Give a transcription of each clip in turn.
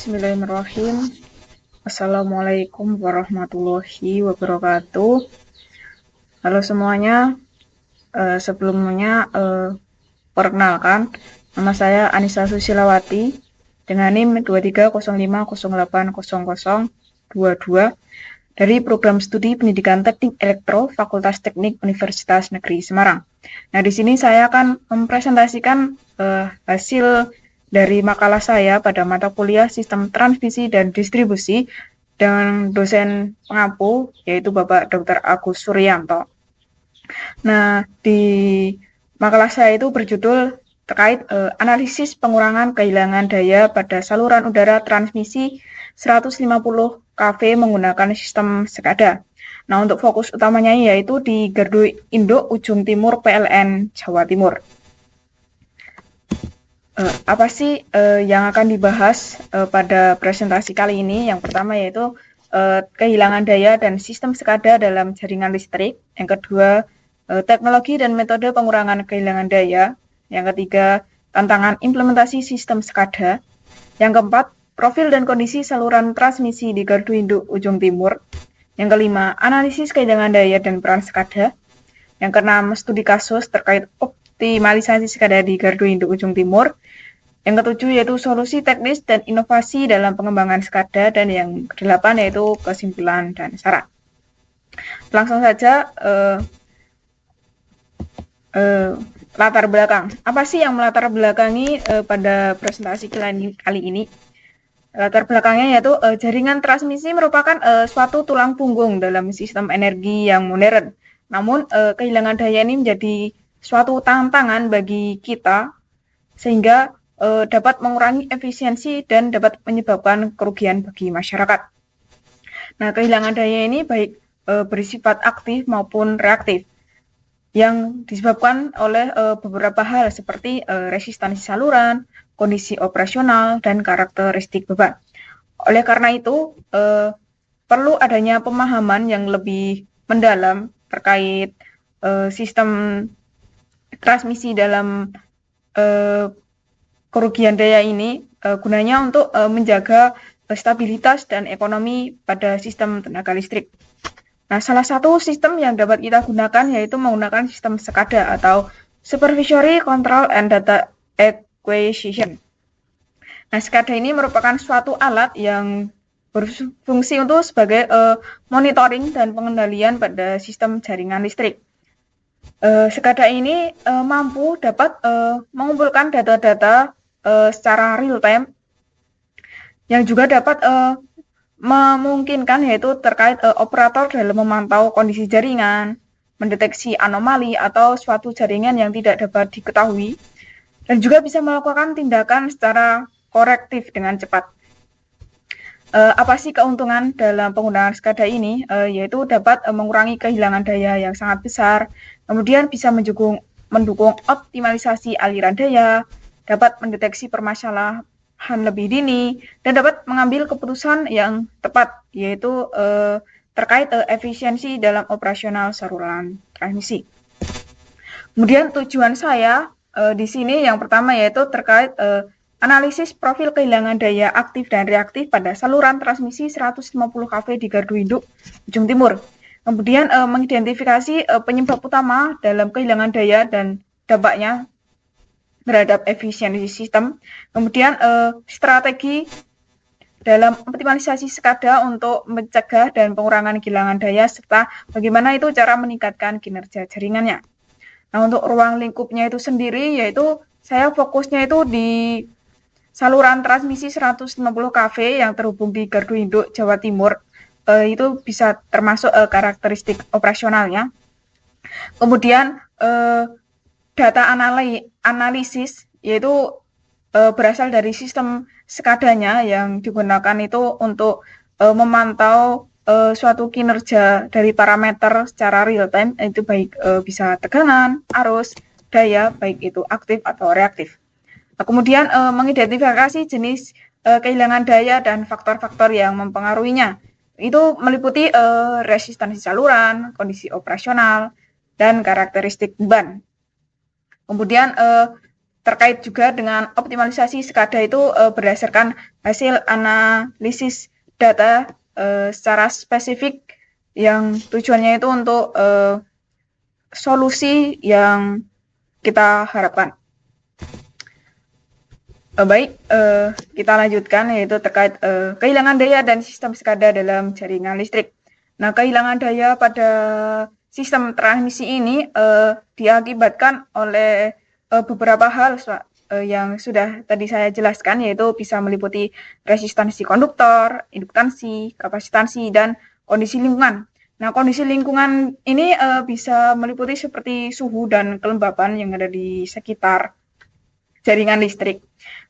Bismillahirrahmanirrahim. Assalamualaikum warahmatullahi wabarakatuh. Halo semuanya. Sebelumnya perkenalkan, nama saya Anissa Susilawati dengan NIM 2305080022 dari Program Studi Pendidikan Teknik Elektro Fakultas Teknik Universitas Negeri Semarang. Nah, di sini saya akan mempresentasikan hasil dari makalah saya pada mata kuliah Sistem Transmisi dan Distribusi dengan dosen pengampu yaitu Bapak Dr. Agus Suryanto. Nah, di makalah saya itu berjudul terkait analisis pengurangan kehilangan daya pada saluran udara transmisi 150 kV menggunakan sistem SCADA. Nah, untuk fokus utamanya yaitu di Gardu Induk Ujung Timur PLN Jawa Timur. Apa sih yang akan dibahas pada presentasi kali ini? Yang pertama yaitu kehilangan daya dan sistem SCADA dalam jaringan listrik. Yang kedua, teknologi dan metode pengurangan kehilangan daya. Yang ketiga, tantangan implementasi sistem SCADA. Yang keempat, profil dan kondisi saluran transmisi di Gardu Induk Ujung Timur. Yang kelima, analisis kehilangan daya dan peran SCADA. Yang keenam, studi kasus terkait optimalisasi SCADA di Gardu Induk Ujung Timur. Yang ketujuh yaitu solusi teknis dan inovasi dalam pengembangan SCADA, dan yang kedelapan yaitu kesimpulan dan saran. Langsung saja latar belakang. Apa sih yang melatar belakangi pada presentasi kali ini? Latar belakangnya yaitu jaringan transmisi merupakan suatu tulang punggung dalam sistem energi yang modern. Namun kehilangan daya ini menjadi suatu tantangan bagi kita sehingga dapat mengurangi efisiensi dan dapat menyebabkan kerugian bagi masyarakat. Nah, kehilangan daya ini baik bersifat aktif maupun reaktif yang disebabkan oleh beberapa hal seperti resistansi saluran, kondisi operasional, dan karakteristik beban. Oleh karena itu, perlu adanya pemahaman yang lebih mendalam terkait sistem transmisi dalam kerugian daya ini, gunanya untuk menjaga stabilitas dan ekonomi pada sistem tenaga listrik. Nah, salah satu sistem yang dapat kita gunakan yaitu menggunakan sistem SCADA atau Supervisory Control and Data Acquisition. Nah, SCADA ini merupakan suatu alat yang berfungsi untuk sebagai monitoring dan pengendalian pada sistem jaringan listrik. SCADA ini mampu dapat mengumpulkan data-data secara real time yang juga dapat memungkinkan yaitu terkait operator dalam memantau kondisi jaringan, mendeteksi anomali atau suatu jaringan yang tidak dapat diketahui, dan juga bisa melakukan tindakan secara korektif dengan cepat. Apa sih keuntungan dalam penggunaan SCADA ini? Yaitu dapat mengurangi kehilangan daya yang sangat besar, kemudian bisa mendukung optimalisasi aliran daya, dapat mendeteksi permasalahan lebih dini, dan dapat mengambil keputusan yang tepat, yaitu terkait efisiensi dalam operasional saluran transmisi. Kemudian tujuan saya di sini yang pertama yaitu terkait analisis profil kehilangan daya aktif dan reaktif pada saluran transmisi 150 kV di Gardu Induk Ujung Timur. Kemudian mengidentifikasi penyebab utama dalam kehilangan daya dan dampaknya terhadap efisiensi sistem. Kemudian strategi dalam optimalisasi SCADA untuk mencegah dan pengurangan kehilangan daya, serta bagaimana itu cara meningkatkan kinerja jaringannya. Nah, untuk ruang lingkupnya itu sendiri, yaitu saya fokusnya itu di saluran transmisi 160 kV yang terhubung di Gardu Induk Jawa Timur. Itu bisa termasuk karakteristik operasionalnya. Kemudian data analisis yaitu berasal dari sistem SCADA-nya yang digunakan itu untuk memantau suatu kinerja dari parameter secara real time, itu baik bisa tegangan, arus, daya, baik itu aktif atau reaktif. Nah, kemudian mengidentifikasi jenis kehilangan daya dan faktor-faktor yang mempengaruhinya. Itu meliputi resistansi saluran, kondisi operasional, dan karakteristik beban. Kemudian terkait juga dengan optimalisasi SCADA itu berdasarkan hasil analisis data secara spesifik yang tujuannya itu untuk solusi yang kita harapkan. Baik, kita lanjutkan yaitu terkait kehilangan daya dan sistem SCADA dalam jaringan listrik. Nah, kehilangan daya pada sistem transmisi ini diakibatkan oleh beberapa hal yang sudah tadi saya jelaskan, yaitu bisa meliputi resistansi konduktor, induktansi, kapasitansi, dan kondisi lingkungan. Nah, kondisi lingkungan ini bisa meliputi seperti suhu dan kelembapan yang ada di sekitar jaringan listrik.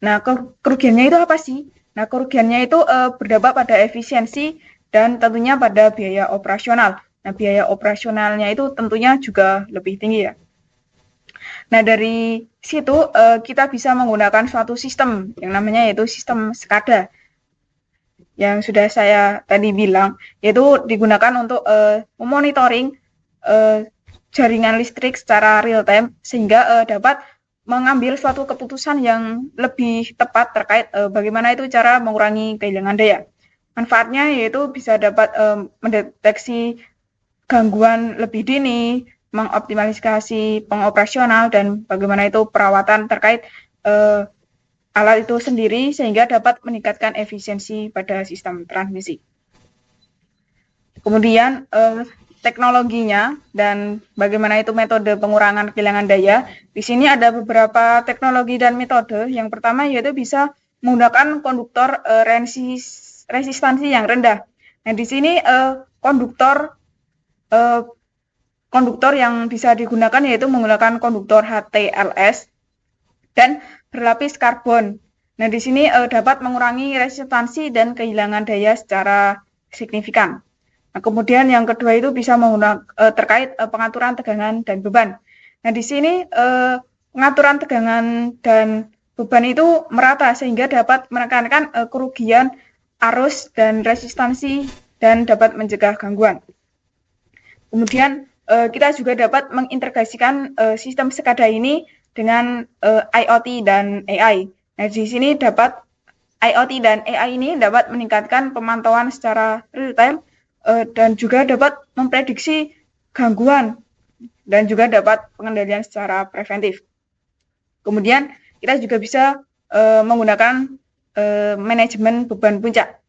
Nah, kerugiannya itu apa sih? Nah, kerugiannya itu berdampak pada efisiensi dan tentunya pada biaya operasional. Nah, biaya operasionalnya itu tentunya juga lebih tinggi ya. Nah, dari situ kita bisa menggunakan suatu sistem yang namanya yaitu sistem SCADA yang sudah saya tadi bilang, yaitu digunakan untuk memonitoring jaringan listrik secara real time sehingga dapat mengambil suatu keputusan yang lebih tepat terkait bagaimana itu cara mengurangi kehilangan daya. Manfaatnya yaitu bisa dapat mendeteksi gangguan lebih dini, mengoptimalisasi pengoperasional, dan bagaimana itu perawatan terkait alat itu sendiri sehingga dapat meningkatkan efisiensi pada sistem transmisi. Kemudian teknologinya dan bagaimana itu metode pengurangan kehilangan daya. Di sini ada beberapa teknologi dan metode. Yang pertama yaitu bisa menggunakan konduktor resistansi yang rendah. Nah, di sini konduktor yang bisa digunakan yaitu menggunakan konduktor HTLS dan berlapis karbon. Nah, di sini dapat mengurangi resistansi dan kehilangan daya secara signifikan. Nah, kemudian yang kedua itu bisa menggunakan terkait pengaturan tegangan dan beban. Nah, di sini pengaturan tegangan dan beban itu merata sehingga dapat menekankan kerugian arus dan resistansi dan dapat mencegah gangguan. Kemudian kita juga dapat mengintegrasikan sistem SCADA ini dengan IoT dan AI. Nah, di sini dapat IoT dan AI ini dapat meningkatkan pemantauan secara real time dan juga dapat memprediksi gangguan dan juga dapat pengendalian secara preventif. Kemudian kita juga bisa menggunakan manajemen beban puncak.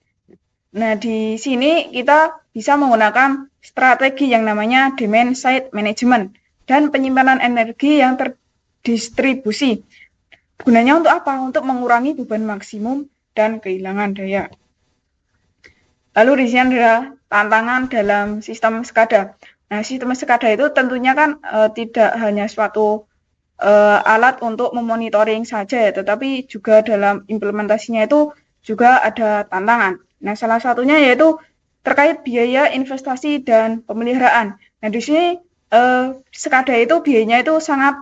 Nah, di sini kita bisa menggunakan strategi yang namanya demand side management dan penyimpanan energi yang terdistribusi. Gunanya untuk apa? Untuk mengurangi beban maksimum dan kehilangan daya. Lalu di sini ada tantangan dalam sistem SCADA. Nah, sistem SCADA itu tentunya kan tidak hanya suatu alat untuk memonitoring saja, tetapi juga dalam implementasinya itu juga ada tantangan. Nah, salah satunya yaitu terkait biaya investasi dan pemeliharaan. Nah, di sini SCADA itu biayanya itu sangat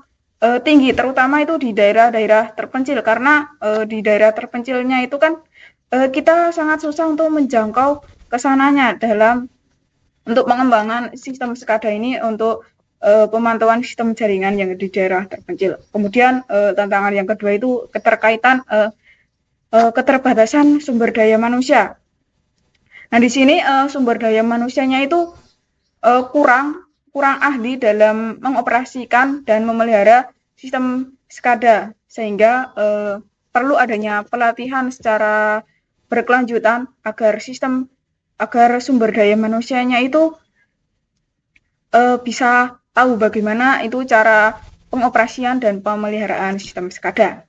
tinggi, terutama itu di daerah-daerah terpencil, karena di daerah terpencilnya itu kan kita sangat susah untuk menjangkau kesananya untuk mengembangkan sistem SCADA ini untuk pemantauan sistem jaringan yang di daerah terpencil. Kemudian tantangan yang kedua itu keterkaitan keterbatasan sumber daya manusia. Nah, di sini sumber daya manusianya itu kurang ahli dalam mengoperasikan dan memelihara sistem SCADA, sehingga perlu adanya pelatihan secara berkelanjutan agar sumber daya manusianya itu bisa tahu bagaimana itu cara pengoperasian dan pemeliharaan sistem SCADA.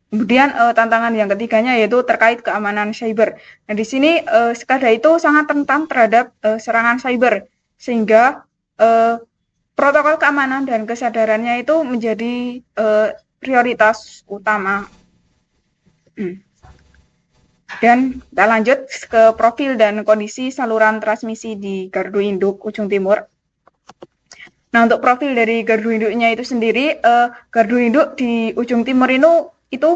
Kemudian tantangan yang ketiganya yaitu terkait keamanan cyber. Nah, di sini SCADA itu sangat rentan terhadap serangan cyber, sehingga protokol keamanan dan kesadarannya itu menjadi prioritas utama. Dan kita lanjut ke profil dan kondisi saluran transmisi di gardu induk ujung timur. Nah, untuk profil dari gardu induknya itu sendiri, gardu induk di ujung timur itu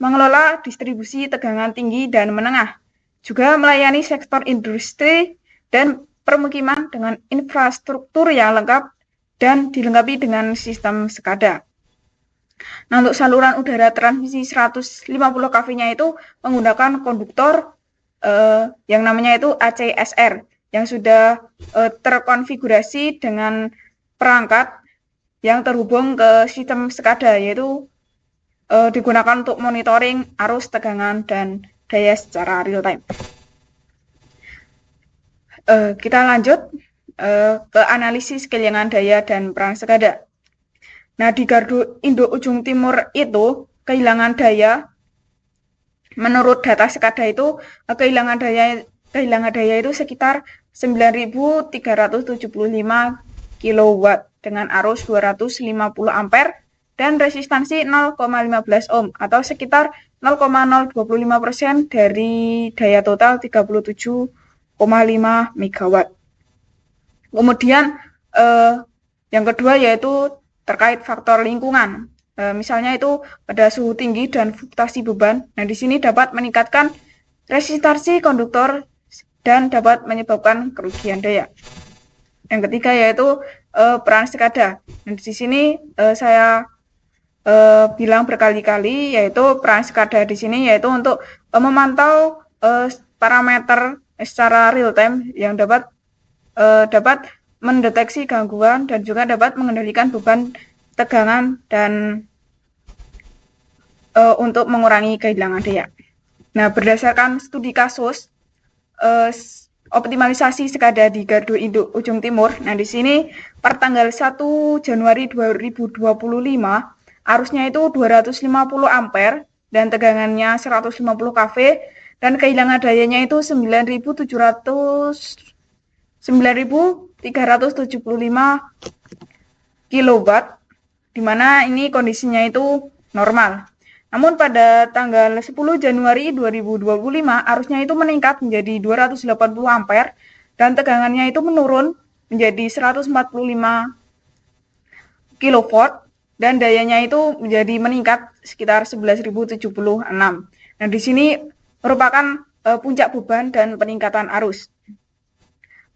mengelola distribusi tegangan tinggi dan menengah, juga melayani sektor industri dan permukiman dengan infrastruktur yang lengkap dan dilengkapi dengan sistem SCADA. Nah, untuk saluran udara transmisi 150 kV-nya itu menggunakan konduktor yang namanya itu ACSR yang sudah terkonfigurasi dengan perangkat yang terhubung ke sistem SCADA, yaitu digunakan untuk monitoring arus, tegangan, dan daya secara real time. Kita lanjut ke analisis kehilangan daya dan peran SCADA. Nah, di gardu induk ujung timur itu kehilangan daya, menurut data SCADA itu kehilangan daya itu sekitar 9.375 kW dengan arus 250 ampere dan resistansi 0,15 ohm atau sekitar 0,025% dari daya total 37,5 MW. Kemudian yang kedua yaitu terkait faktor lingkungan. Misalnya itu pada suhu tinggi dan fluktuasi beban. Nah, di sini dapat meningkatkan resistansi konduktor dan dapat menyebabkan kerugian daya. Yang ketiga yaitu peran SCADA. Dan di sini saya bilang berkali-kali yaitu peran SCADA di sini yaitu untuk memantau parameter secara real time yang dapat mendeteksi gangguan dan juga dapat mengendalikan beban, tegangan, dan untuk mengurangi kehilangan daya. Nah, berdasarkan studi kasus optimalisasi SCADA di gardu induk ujung timur, nah di sini per tanggal 1 Januari 2025 arusnya itu 250 ampere dan tegangannya 150 kV dan kehilangan dayanya itu 9.375 kW, di mana ini kondisinya itu normal. Namun pada tanggal 10 Januari 2025 arusnya itu meningkat menjadi 280 ampere dan tegangannya itu menurun menjadi 145 kV dan dayanya itu menjadi meningkat sekitar 11.076. Nah, di sini merupakan puncak beban dan peningkatan arus.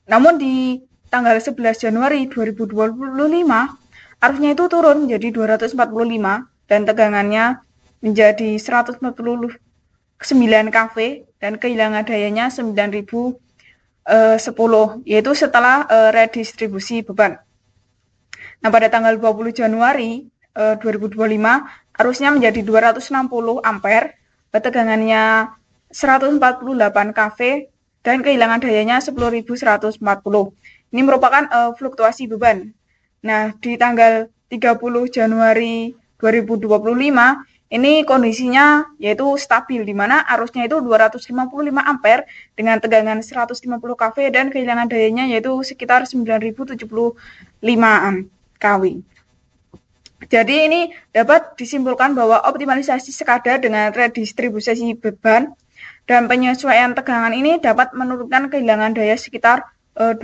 Namun di tanggal 11 Januari 2025 arusnya itu turun menjadi 245 dan tegangannya menjadi 149 kV dan kehilangan dayanya 9.010, yaitu setelah redistribusi beban. Nah, pada tanggal 20 Januari 2025 arusnya menjadi 260 ampere, tegangannya 148 kV dan kehilangan dayanya 10.140. Ini merupakan fluktuasi beban. Nah, di tanggal 30 Januari 2025 ini kondisinya yaitu stabil, di mana arusnya itu 255 ampere dengan tegangan 150 kV dan kehilangan dayanya yaitu sekitar 9.075 kW. Jadi ini dapat disimpulkan bahwa optimalisasi SCADA dengan redistribusi beban dan penyesuaian tegangan ini dapat menurunkan kehilangan daya sekitar 23%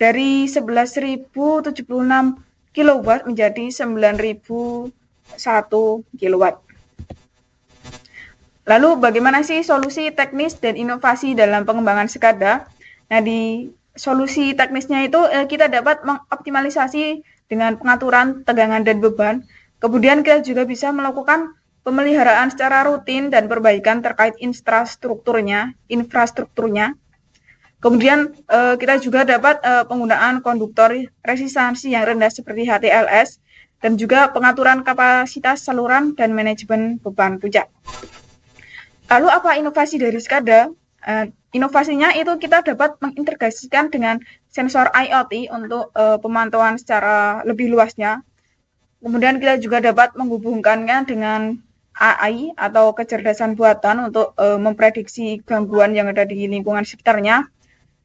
dari 11.076 kW menjadi 9.001 kW. Lalu bagaimana sih solusi teknis dan inovasi dalam pengembangan SCADA? Nah, di solusi teknisnya itu kita dapat mengoptimalisasi dengan pengaturan tegangan dan beban. Kemudian kita juga bisa melakukan pemeliharaan secara rutin dan perbaikan terkait infrastrukturnya. Kemudian kita juga dapat penggunaan konduktor resistansi yang rendah seperti HTLS dan juga pengaturan kapasitas saluran dan manajemen beban puncak. Lalu apa inovasi dari SCADA? Inovasinya itu kita dapat mengintegrasikan dengan sensor IoT untuk pemantauan secara lebih luasnya. Kemudian kita juga dapat menghubungkannya dengan AI atau kecerdasan buatan untuk memprediksi gangguan yang ada di lingkungan sekitarnya.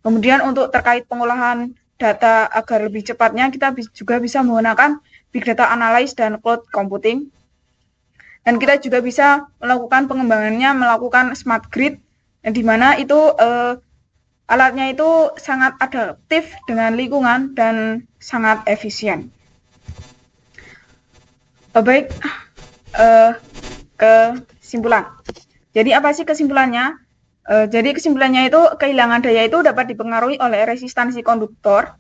Kemudian untuk terkait pengolahan data agar lebih cepatnya, kita juga bisa menggunakan big data analysis dan cloud computing. Dan kita juga bisa melakukan pengembangannya, melakukan smart grid, di mana itu alatnya itu sangat adaptif dengan lingkungan dan sangat efisien. Baik, kesimpulan. Jadi apa sih kesimpulannya? Jadi kesimpulannya itu kehilangan daya itu dapat dipengaruhi oleh resistansi konduktor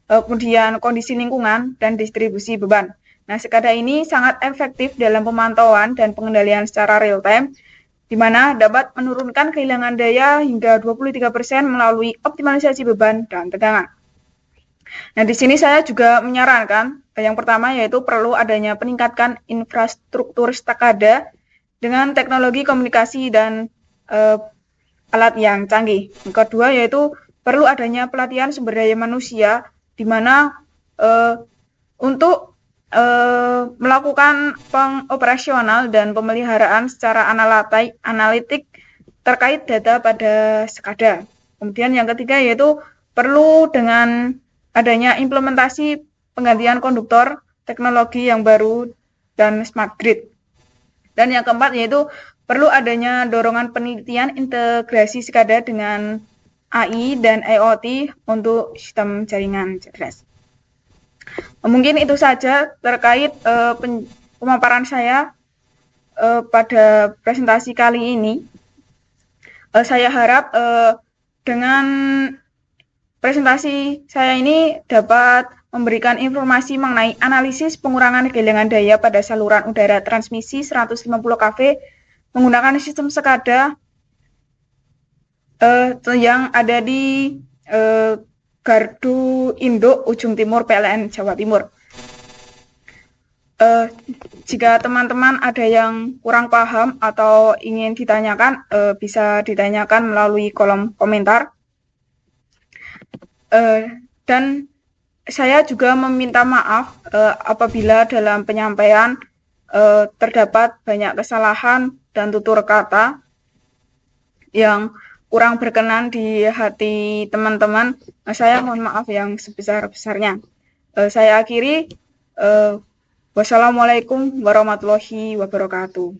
kemudian kondisi lingkungan, dan distribusi beban. Nah, SCADA ini sangat efektif dalam pemantauan dan pengendalian secara real-time, di mana dapat menurunkan kehilangan daya hingga 23% melalui optimalisasi beban dan tegangan. Nah, di sini saya juga menyarankan yang pertama yaitu perlu adanya peningkatkan infrastruktur SCADA dengan teknologi komunikasi dan alat yang canggih. Yang kedua yaitu perlu adanya pelatihan sumber daya manusia di mana untuk melakukan pengoperasional dan pemeliharaan secara analitik terkait data pada SCADA. Kemudian yang ketiga yaitu perlu dengan adanya implementasi penggantian konduktor, teknologi yang baru, dan smart grid. Dan yang keempat yaitu perlu adanya dorongan penelitian integrasi SCADA dengan AI dan IoT untuk sistem jaringan cerdas. Mungkin itu saja terkait pemaparan saya pada presentasi kali ini. Saya harap dengan presentasi saya ini dapat memberikan informasi mengenai analisis pengurangan kehilangan daya pada saluran udara transmisi 150 kV menggunakan sistem SCADA yang ada di Gardu Induk Ujung Timur PLN Jawa Timur. Jika teman-teman ada yang kurang paham atau ingin ditanyakan, bisa ditanyakan melalui kolom komentar. Dan saya juga meminta maaf apabila dalam penyampaian terdapat banyak kesalahan dan tutur kata yang kurang berkenan di hati teman-teman. Saya mohon maaf yang sebesar-besarnya. Saya akhiri. Wassalamualaikum warahmatullahi wabarakatuh.